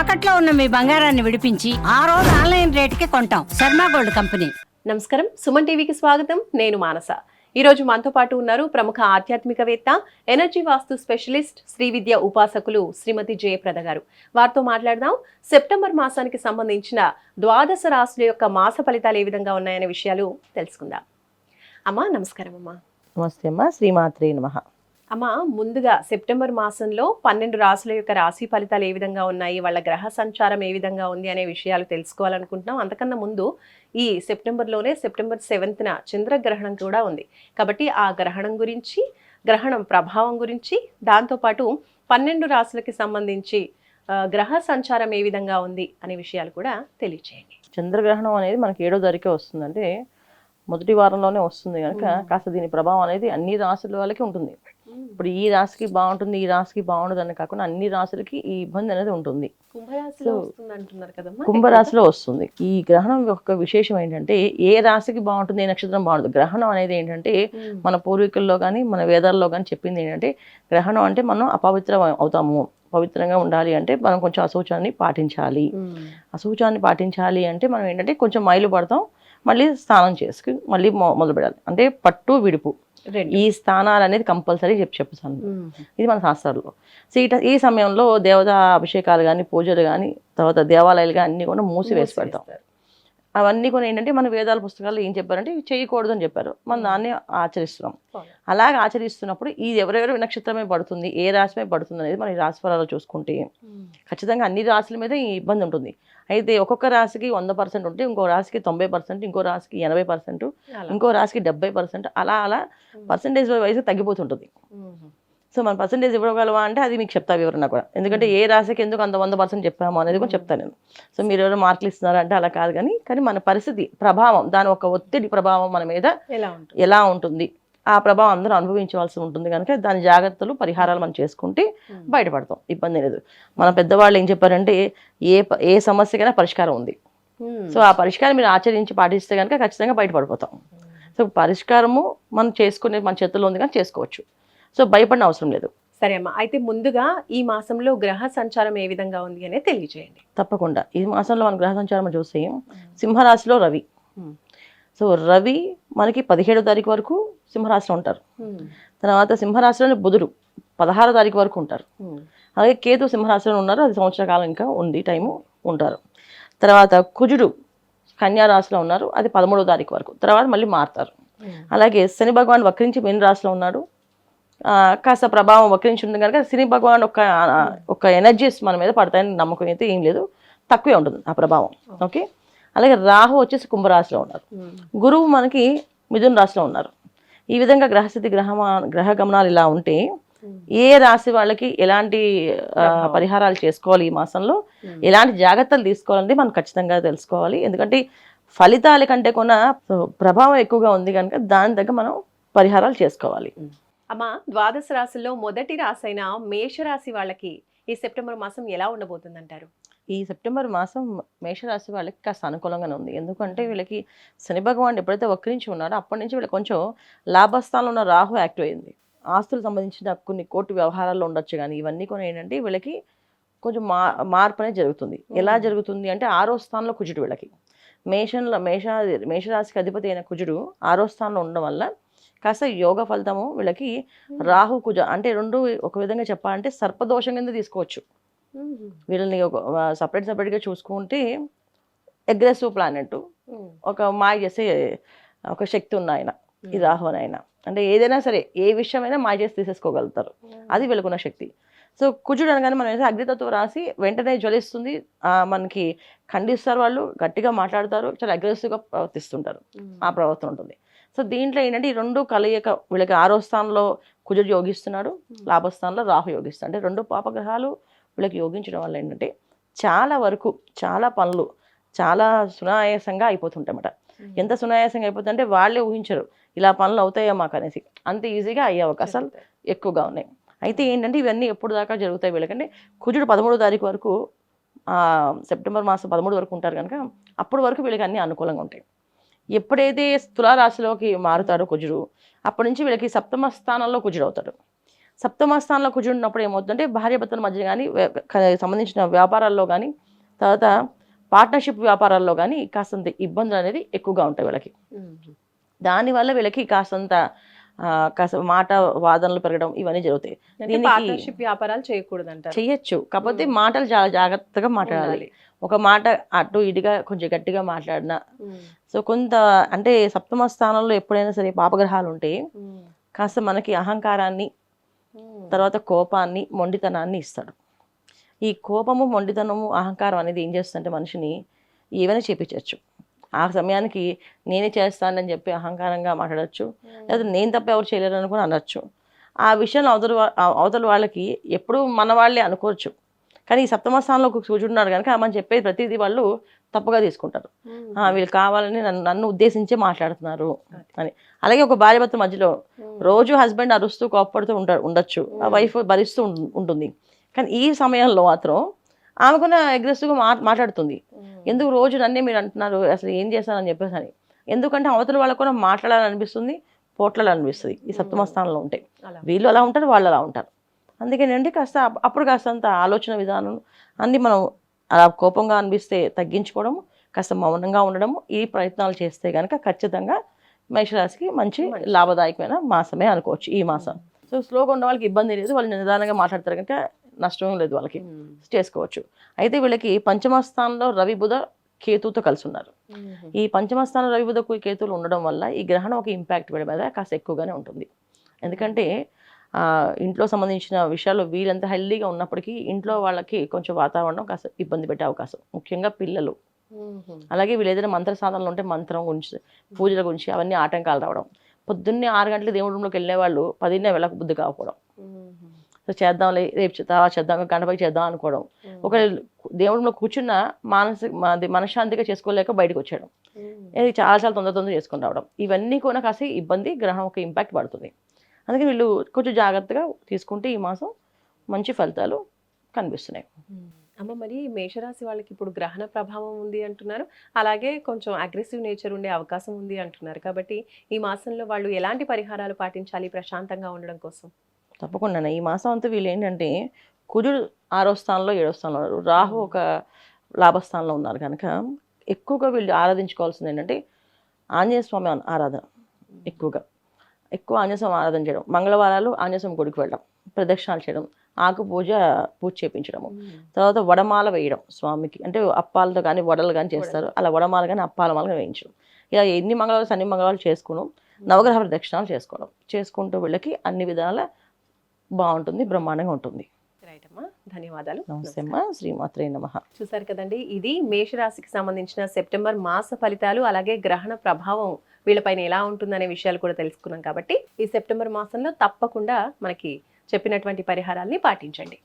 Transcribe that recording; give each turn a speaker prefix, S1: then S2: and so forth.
S1: తాకట్లో ఉన్న మీ బంగారాన్ని విడిపించి ఆ రోజు ఆన్లైన్ రేటుకి కొంటాం. Sharma gold company.
S2: నమస్కారం, సుమన్ టీవీకి స్వాగతం. నేను మానస. ఈరోజు మనతో పాటు ఉన్నారు ప్రముఖ ఆధ్యాత్మికవేత్త, ఎనర్జీ వాస్తు స్పెషలిస్ట్, శ్రీ విద్య ఉపాసకులు శ్రీమతి జయప్రద గారు. వారితో మాట్లాడదాం. సెప్టెంబర్ మాసానికి సంబంధించిన ద్వాదశ రాశుల యొక్క మాస ఫలితాలు ఏ విధంగా ఉన్నాయనే విషయాలు తెలుసుకుందాం. అమ్మా నమస్కారం. అమ్మా
S3: నమస్తే అమ్మా, శ్రీమాత్రే నమః.
S2: అమ్మ, ముందుగా సెప్టెంబర్ మాసంలో 12 రాశుల యొక్క రాశి ఫలితాలు ఏ విధంగా ఉన్నాయి, వాళ్ళ గ్రహ సంచారం ఏ విధంగా ఉంది అనే విషయాలు తెలుసుకోవాలనుకుంటున్నాం. అంతకన్నా ముందు ఈ సెప్టెంబర్లోనే సెప్టెంబర్ 7న చంద్రగ్రహణం కూడా ఉంది. కాబట్టి ఆ గ్రహణం గురించి, గ్రహణం ప్రభావం గురించి, దాంతోపాటు 12 రాశులకి సంబంధించి గ్రహ సంచారం ఏ విధంగా ఉంది అనే విషయాలు కూడా తెలియచేయండి.
S3: చంద్రగ్రహణం అనేది మనకి 7వ తారీఖే వస్తుంది, అంటే మొదటి వారంలోనే వస్తుంది కనుక కాస్త దీని ప్రభావం అనేది అన్ని రాశుల వాళ్ళకి ఉంటుంది. ఇప్పుడు ఈ రాశికి బాగుంటుంది, ఈ రాశికి బాగుండదు అని కాకుండా అన్ని రాశులకి ఈ ఇబ్బంది అనేది ఉంటుంది. కుంభరాశిలో వస్తుంది. ఈ గ్రహణం యొక్క విశేషం ఏంటంటే ఏ రాశికి బాగుంటుంది, ఏ నక్షత్రం బాగుంటుంది. గ్రహణం అనేది ఏంటంటే మన పూర్వీకుల్లో కానీ మన వేదాల్లో కానీ చెప్పింది ఏంటంటే, గ్రహణం అంటే మనం అపవిత్రం అవుతాము, పవిత్రంగా ఉండాలి అంటే మనం కొంచెం అశౌచాన్ని పాటించాలి. అశౌచాన్ని పాటించాలి అంటే మనం ఏంటంటే కొంచెం మైలు పడతాం, మళ్ళీ స్నానం చేసుకుని మళ్ళీ మొదలు పెడాలి. అంటే పట్టు విడుపు ఈ స్థానాలు అనేది కంపల్సరీ చెప్తాను. ఇది మన శాస్త్రాల్లో. సో ఈ సమయంలో దేవతా అభిషేకాలు కానీ, పూజలు కానీ, తర్వాత దేవాలయాలు కానీ అన్ని కూడా మూసివేసి పెడతాం. అవన్నీ కూడా ఏంటంటే మన వేదాల పుస్తకాల్లో ఏం చెప్పారంటే ఇవి చేయకూడదు అని చెప్పారు. మనం దాన్ని ఆచరిస్తున్నాం. అలాగే ఆచరిస్తున్నప్పుడు ఇది ఎవరెవరి నక్షత్రమే పడుతుంది, ఏ రాశిమే పడుతుంది అనేది మన రాశి ఫలాలు చూసుకుంటే ఖచ్చితంగా అన్ని రాశుల మీద ఈ ఇబ్బంది ఉంటుంది. అయితే ఒక్కొక్క రాశికి 100% ఉంటే ఇంకో రాశికి 90%, ఇంకో రాశికి 80%, ఇంకో రాశికి 70%, అలా అలా పర్సంటేజ్ వైజ్ తగ్గిపోతుంటుంది. సో మన పర్సంటేజ్ ఇవ్వగలవా అంటే అది మీకు చెప్తా వివరణ కూడా. ఎందుకంటే ఏ రాశికి ఎందుకు అంత 100% చెప్పాము అనేది కూడా చెప్తాను నేను. సో మీరు ఎవరు మార్కులు ఇస్తున్నారంటే అలా కాదు, కానీ మన పరిస్థితి ప్రభావం, దాని ఒక ఒత్తిడి ప్రభావం మన మీద ఎలా ఉంటుంది, ఆ ప్రభావం అందరూ అనుభవించవలసి ఉంటుంది. కనుక దాని జాగ్రత్తలు, పరిహారాలు మనం చేసుకుంటే బయటపడతాం, ఇబ్బంది లేదు. మన పెద్దవాళ్ళు ఏం చెప్పారంటే ఏ సమస్యకైనా పరిష్కారం ఉంది. సో ఆ పరిష్కారం మీరు ఆచరించి పాటిస్తే కనుక ఖచ్చితంగా బయటపడిపోతాం. సో పరిష్కారము మనం చేసుకునే మన చేతుల్లో ఉంది, కానీ చేసుకోవచ్చు. సో భయపడిన అవసరం లేదు.
S2: సరే అమ్మా, అయితే ముందుగా ఈ మాసంలో గ్రహ సంచారం ఏ విధంగా ఉంది అనేది తెలియజేయండి.
S3: తప్పకుండా. ఈ మాసంలో మన గ్రహ సంచారం చూస్తే సింహరాశిలో రవి. సో రవి మనకి 17వ తారీఖు వరకు సింహరాశిలో ఉంటారు. తర్వాత సింహరాశిలోని బుధుడు 16వ తారీఖు వరకు ఉంటారు. అలాగే కేతు సింహరాశిలో ఉన్నారు, అది సంవత్సర కాలం ఇంకా ఉంది, టైము ఉంటారు. తర్వాత కుజుడు కన్యా రాశిలో ఉన్నారు, అది 13వ తారీఖు వరకు, తర్వాత మళ్ళీ మారుతారు. అలాగే శని భగవాన్ వక్రించి మీన రాశిలో ఉన్నాడు, కాస్త ప్రభావం వక్రించి ఉంది కనుక శని భగవాన్ ఒక ఎనర్జీస్ మన మీద పడతాయని నమ్మకం అయితే ఏం లేదు, తక్కువే ఉంటుంది ఆ ప్రభావం. ఓకే. అలాగే రాహు వచ్చేసి కుంభరాశిలో ఉన్నారు, గురువు మనకి మిథున రాశిలో ఉన్నారు. ఈ విధంగా గ్రహస్థితి గ్రహ గమనాలు ఇలా ఉంటే ఏ రాశి వాళ్ళకి ఎలాంటి పరిహారాలు చేసుకోవాలి, ఈ మాసంలో ఎలాంటి జాగ్రత్తలు తీసుకోవాలని మనం ఖచ్చితంగా తెలుసుకోవాలి. ఎందుకంటే ఫలితాల కంటే కూడా ప్రభావం ఎక్కువగా ఉంది కనుక దాని దగ్గర మనం పరిహారాలు చేసుకోవాలి.
S2: అమ్మా, ద్వాదశ రాశుల్లో మొదటి రాశి అయిన మేషరాశి వాళ్ళకి ఈ సెప్టెంబర్ మాసం ఎలా ఉండబోతుందంటారు?
S3: ఈ సెప్టెంబర్ మాసం మేషరాశి వాళ్ళకి కాస్త అనుకూలంగానే ఉంది. ఎందుకంటే వీళ్ళకి శని భగవాన్ ఎప్పుడైతే వక్రించి ఉన్నాడో అప్పటి నుంచి వీళ్ళకి కొంచెం లాభస్థానంలో ఉన్న రాహు యాక్టివ్ అయింది. ఆస్తులకు సంబంధించిన కొన్ని కోర్టు వ్యవహారాల్లో ఉండొచ్చు, కానీ ఇవన్నీ కూడా ఏంటంటే వీళ్ళకి కొంచెం మార్పు అనేది జరుగుతుంది. ఎలా జరుగుతుంది అంటే 6వ స్థానంలో కుజుడు వీళ్ళకి మేషరాశికి అధిపతి అయిన కుజుడు 6వ స్థానంలో ఉండడం వల్ల కాస్త యోగ ఫలితము వీళ్ళకి. రాహు కుజ అంటే రెండు ఒక విధంగా చెప్పాలంటే సర్పదోషం కింద తీసుకోవచ్చు. వీళ్ళని సపరేట్గా చూసుకుంటే అగ్రెసివ్ ప్లానెట్, ఒక మాయ చేసే ఒక శక్తి ఉన్న ఆయన ఈ రాహు అని ఆయన. అంటే ఏదైనా సరే ఏ విషయమైనా మాయ చేసి తీసేసుకోగలుగుతారు, అది వీళ్ళకున్న శక్తి. సో కుజుడు అనగానే మనం అగ్నితత్వం రాసి వెంటనే జ్వలిస్తుంది, మనకి ఖండిస్తారు, వాళ్ళు గట్టిగా మాట్లాడతారు, చాలా అగ్రెసివ్గా ప్రవర్తిస్తుంటారు, ఆ ప్రవర్తన ఉంటుంది. సో దీంట్లో ఏంటంటే ఈ రెండు కలయిక వీళ్ళకి 6వ స్థానంలో కుజుడు యోగిస్తున్నాడు, లాభస్థానంలో రాహు యోగిస్తాడు. అంటే రెండు పాపగ్రహాలు వీళ్ళకి యోగించడం వల్ల ఏంటంటే చాలా వరకు చాలా పనులు చాలా సునాయాసంగా అయిపోతుంటాయన్నమాట. ఎంత సునాయాసంగా అయిపోతుందంటే వాళ్ళే ఊహించరు ఇలా పనులు అవుతాయో మాకు అనేసి, అంత ఈజీగా అయ్యే అవకాశాలు ఎక్కువగా ఉన్నాయి. అయితే ఏంటంటే ఇవన్నీ ఎప్పుడు దాకా జరుగుతాయి వీళ్ళకంటే కుజుడు 13వ తారీఖు వరకు, సెప్టెంబర్ మాసం 13 వరకు ఉంటారు కనుక అప్పటి వరకు వీళ్ళకి అన్నీ అనుకూలంగా ఉంటాయి. ఎప్పుడైతే తులారాశిలోకి మారుతాడో కుజుడు, అప్పటి నుంచి వీళ్ళకి 7వ స్థానంలో కుజుడు అవుతాడు. సప్తమ స్థానంలో కూర్చున్నప్పుడు ఏమవుతుందంటే భార్యాభర్తల మధ్య కానీ సంబంధించిన వ్యాపారాల్లో కానీ తర్వాత పార్ట్నర్షిప్ వ్యాపారాల్లో కానీ కాస్తంత ఇబ్బందులు అనేది ఎక్కువగా ఉంటాయి వీళ్ళకి. దానివల్ల వీళ్ళకి కాస్తంత కాస్త మాట వాదనలు పెరగడం ఇవన్నీ జరుగుతాయి.
S2: పార్ట్నర్షిప్ వ్యాపారాలు చేయకూడదు అంటారు.
S3: చెయ్యొచ్చు, కాకపోతే మాటలు చాలా జాగ్రత్తగా మాట్లాడాలి. ఒక మాట అటు ఇటుగా కొంచెం గట్టిగా మాట్లాడినా. సో కొంత అంటే సప్తమ స్థానంలో ఎప్పుడైనా సరే పాపగ్రహాలు ఉంటే కాస్త మనకి అహంకారాన్ని, తర్వాత కోపాన్ని, మొండితనాన్ని ఇస్తాడు. ఈ కోపము, మొండితనము, అహంకారం అనేది ఏం చేస్తుందంటే మనిషిని ఏమైనా చేపించవచ్చు. ఆ సమయానికి నేనే చేస్తానని చెప్పి అహంకారంగా మాట్లాడచ్చు, లేదా నేను తప్ప ఎవరు చేయలేరు అని కూడా అనొచ్చు. ఆ విషయంలో అవతల వాళ్ళకి ఎప్పుడు మన వాళ్ళే అనుకోవచ్చు, కానీ ఈ సప్తమ స్థానంలో కూర్చుంటున్నాడు కనుక మనం చెప్పేది ప్రతిదీ వాళ్ళు తప్పుగా తీసుకుంటారు. వీళ్ళు కావాలని నన్ను ఉద్దేశించే మాట్లాడుతున్నారు అని. అలాగే ఒక భార్యాభర్త మధ్యలో రోజు హస్బెండ్ అరుస్తూ కోప్పడుతూ ఉండొచ్చు, ఆ వైఫ్ భరిస్తూ ఉంటుంది. కానీ ఈ సమయంలో మాత్రం ఆమె కూడా అగ్రెసివ్గా మాట్లాడుతుంది. ఎందుకు రోజు నన్నే మీరు అంటున్నారు, అసలు ఏం చేస్తానని చెప్పేసి అని. ఎందుకంటే అవతల వాళ్ళకు కూడా మాట్లాడాలనిపిస్తుంది, పోట్లాడాలనిపిస్తుంది ఈ సప్తమ స్థానంలో ఉంటాయి. వీళ్ళు అలా ఉంటారు, వాళ్ళు అలా ఉంటారు. అందుకేనండి కాస్త అప్పుడు కాస్తంత ఆలోచన విధానం అన్నీ మనం అలా కోపంగా అనిపిస్తే తగ్గించుకోవడము, కాస్త మౌనంగా ఉండడము, ఈ ప్రయత్నాలు చేస్తే కనుక ఖచ్చితంగా మేషరాశికి మంచి లాభదాయకమైన మాసమే అనుకోవచ్చు ఈ మాసం. సో స్లోగా ఉన్న వాళ్ళకి ఇబ్బంది లేదు, వాళ్ళు నిదానంగా మాట్లాడతారు కనుక నష్టం లేదు, వాళ్ళకి చేసుకోవచ్చు. అయితే వీళ్ళకి పంచమ స్థానంలో రవి బుధ కేతుతో కలిసి ఉన్నారు. ఈ పంచమ స్థానంలో రవి బుధ కేతువులు ఉండడం వల్ల ఈ గ్రహణం ఒక ఇంపాక్ట్ వీళ్ళ మీద కాస్త ఎక్కువగానే ఉంటుంది. ఎందుకంటే ఇంట్లో సంబంధించిన విషయాల్లో వీళ్ళంతా హెల్దీగా ఉన్నప్పటికీ ఇంట్లో వాళ్ళకి కొంచెం వాతావరణం కాస్త ఇబ్బంది పెట్టే అవకాశం, ముఖ్యంగా పిల్లలు. అలాగే వీళ్ళు ఏదైనా మంత్ర సాధనలు ఉంటే మంత్రం గురించి, పూజల గురించి అవన్నీ ఆటంకాలు రావడం, పొద్దున్నే 6 గంటలకు దేవుడి రూమ్లోకి వెళ్ళే వాళ్ళు 10నే వెళ్ళక బుద్ధి కాకపోవడం, సో చేద్దాంలే రేపు చేద్దాం గణపతి చేద్దాం అనుకోవడం, ఒక దేవుడిలో కూర్చున్న మనశ్శాంతిగా చేసుకోలేక బయటకు వచ్చేయడం, ఇది చాలా తొందర చేసుకుని రావడం, ఇవన్నీ కూడా కాస్త ఇబ్బంది గ్రహం ఒక ఇంపాక్ట్ పడుతుంది. అందుకే వీళ్ళు కొంచెం జాగ్రత్తగా తీసుకుంటే ఈ మాసం మంచి ఫలితాలు కనిపిస్తున్నాయి.
S2: అమ్మ, మరి మేషరాశి వాళ్ళకి ఇప్పుడు గ్రహణ ప్రభావం ఉంది అంటున్నారు, అలాగే కొంచెం అగ్రెసివ్ నేచర్ ఉండే అవకాశం ఉంది అంటున్నారు. కాబట్టి ఈ మాసంలో వాళ్ళు ఎలాంటి పరిహారాలు పాటించాలి ప్రశాంతంగా ఉండడం కోసం?
S3: తప్పకుండా ఈ మాసం అంతా వీళ్ళు ఏంటంటే కుజుడు 6వ స్థానంలో 7వ స్థానంలో ఉన్నారు, రాహు ఒక లాభస్థానంలో ఉన్నారు కనుక ఎక్కువగా వీళ్ళు ఆరాధించుకోవాల్సింది ఏంటంటే ఆంజనేయ స్వామి ఆరాధన. ఎక్కువ ఆంజనేయ స్వామి ఆరాధన చేయడం, మంగళవారాలు ఆంజనేయ స్వామి గుడికి వెళ్ళడం, ప్రదక్షిణాలు చేయడం, ఆకు పూజ చేయించడము, తర్వాత వడమాల వేయడం స్వామికి. అంటే అప్పాలతో కానీ వడలు కానీ చేస్తారు, అలా వడమాల కానీ అప్పాల మాల వేయించడం. ఇలా ఎన్ని మంగళవారం అన్ని మంగళవారాలు చేసుకోవడం, నవగ్రహ ప్రదక్షిణాలు చేసుకుంటూ వీళ్ళకి అన్ని విధాల బాగుంటుంది, బ్రహ్మాండంగా ఉంటుంది.
S2: రైట్ అమ్మా, ధన్యవాదాలు.
S3: నమస్తే అమ్మా, శ్రీమాత్రే నమః.
S2: చూసారు కదండి, ఇది మేషరాశికి సంబంధించిన సెప్టెంబర్ మాస ఫలితాలు, అలాగే గ్రహణ ప్రభావం వీళ్ళపైన ఎలా ఉంటుందనే విషయాలు కూడా తెలుసుకున్నాం. కాబట్టి ఈ సెప్టెంబర్ మాసంలో తప్పకుండా మనకి చెప్పినటువంటి పరిహారాల్ని పాటించండి.